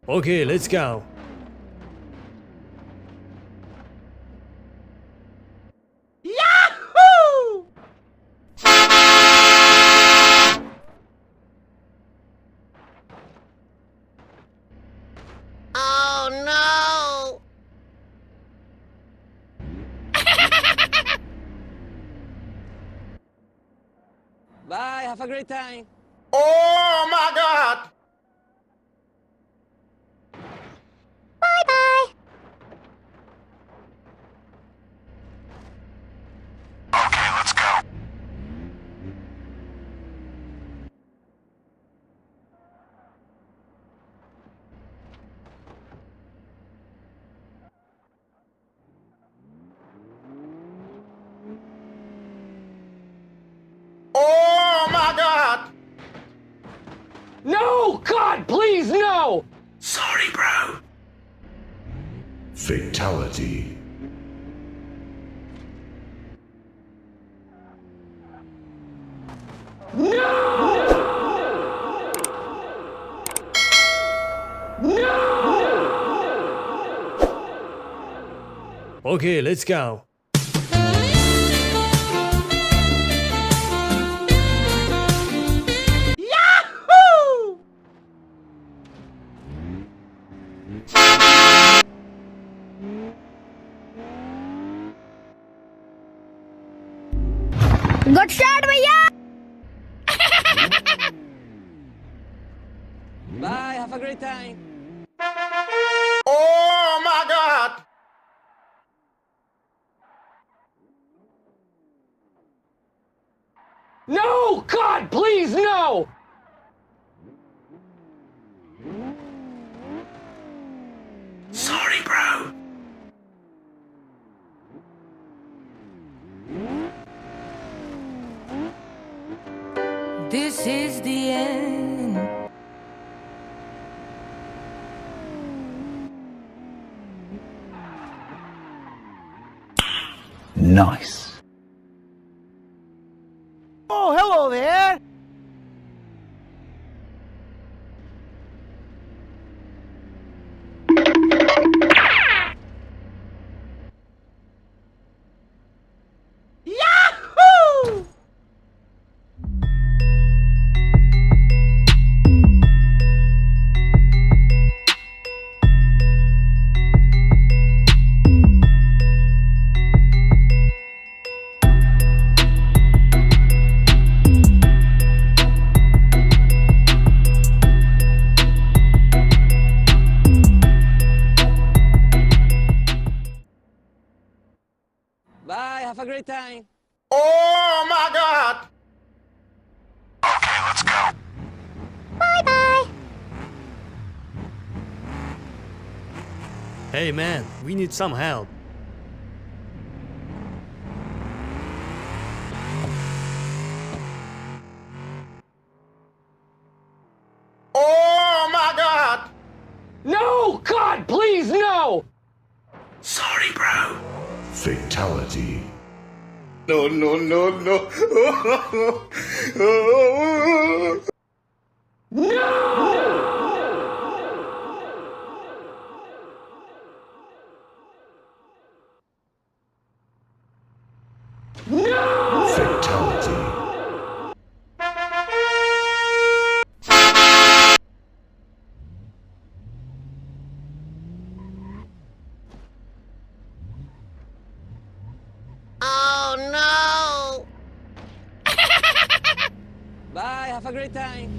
Okay, let's go. Yahoo! Oh no! Bye, have a great time. Oh my God! Bye-bye. Okay, let's go. Oh my God! No! God, please, no! Sorry, bro. Fatality. Okay, let's go. Yahoo! Good shot, भैया. Bye, have a great time. Oh my God! No! God, please, no! Sorry, bro. This is the end. Nice. Oh, hello there! Yahoo! Bye, have a great time. Oh my God! Okay, let's go. Bye-bye. Hey man, we need some help. Oh my God! No! God, please, no! Sorry, bro. Fatality. No, no, no, no. Fatality. Oh no! Bye, have a great time.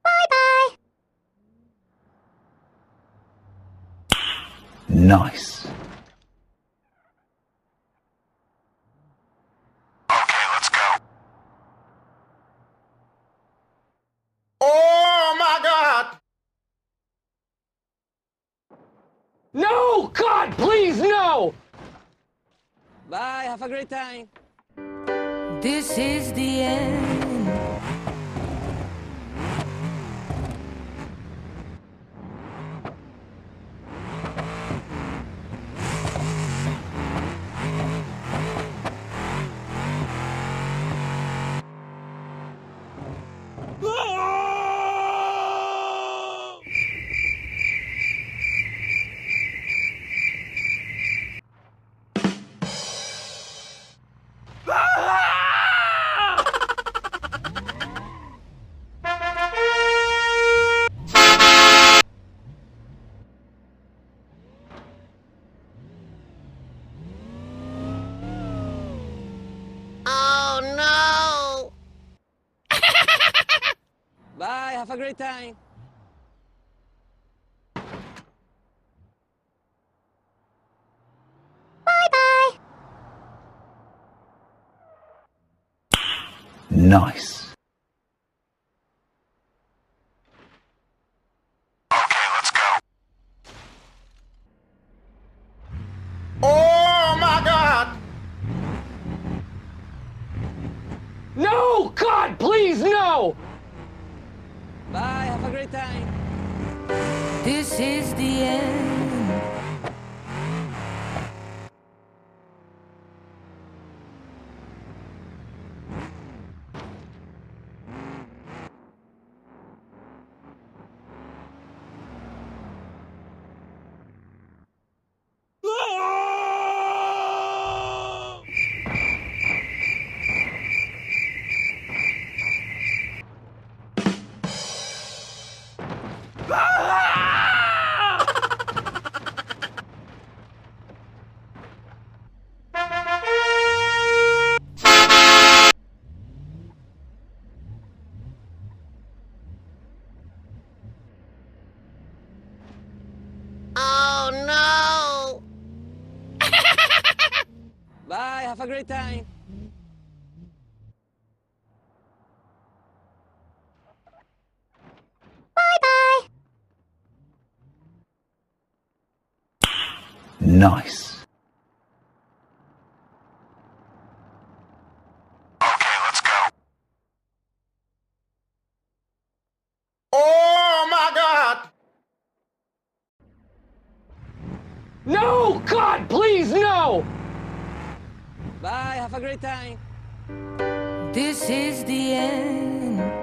Bye-bye. Nice. Okay, let's go. Oh my God! No! God, please, no! Bye, have a great time. This is the end. have a great time. Bye-bye. Nice. Okay, let's go. Oh my God! No! God, please, no! Bye, have a great time. This is the end. Oh no! Bye, have a great time. Bye-bye. Nice. Okay, let's go. Oh my God! No! God, please, no! Bye, have a great time. This is the end.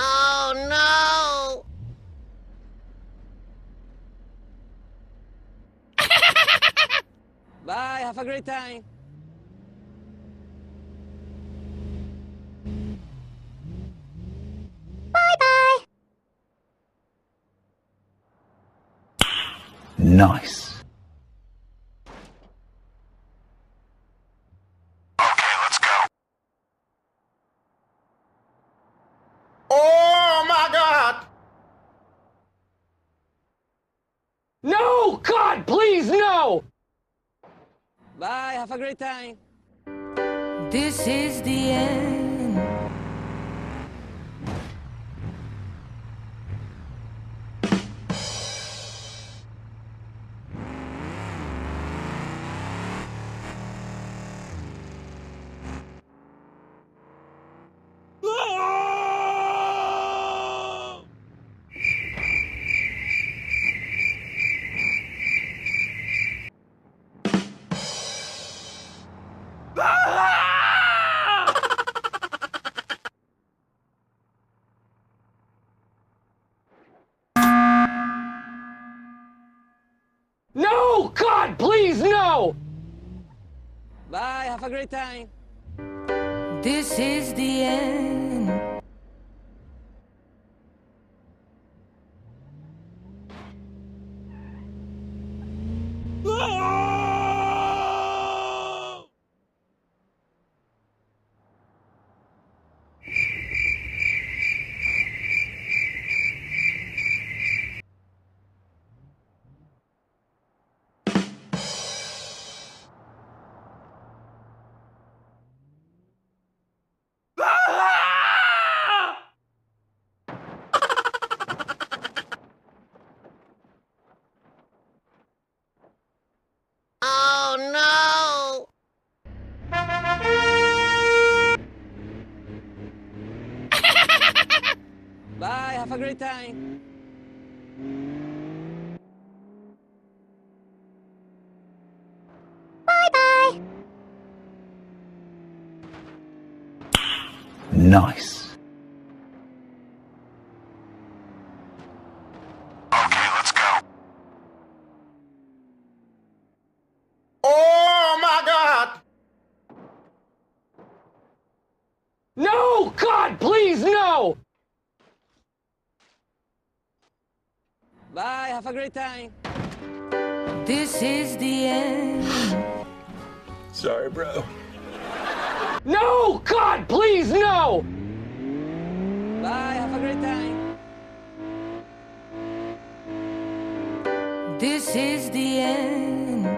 Oh no! Bye, have a great time. Bye-bye. Nice. Okay, let's go. Oh my God! No! God, please, no! Bye, have a great time. This is the end. No! God, please, no! Bye, have a great time. This is the end. Oh no! Bye, have a great time. Nice. Okay, let's go. Oh my God! No! God, please, no! Bye, have a great time. This is the end. Sorry, bro. No! God, please, no! Bye, have a great time. This is the end.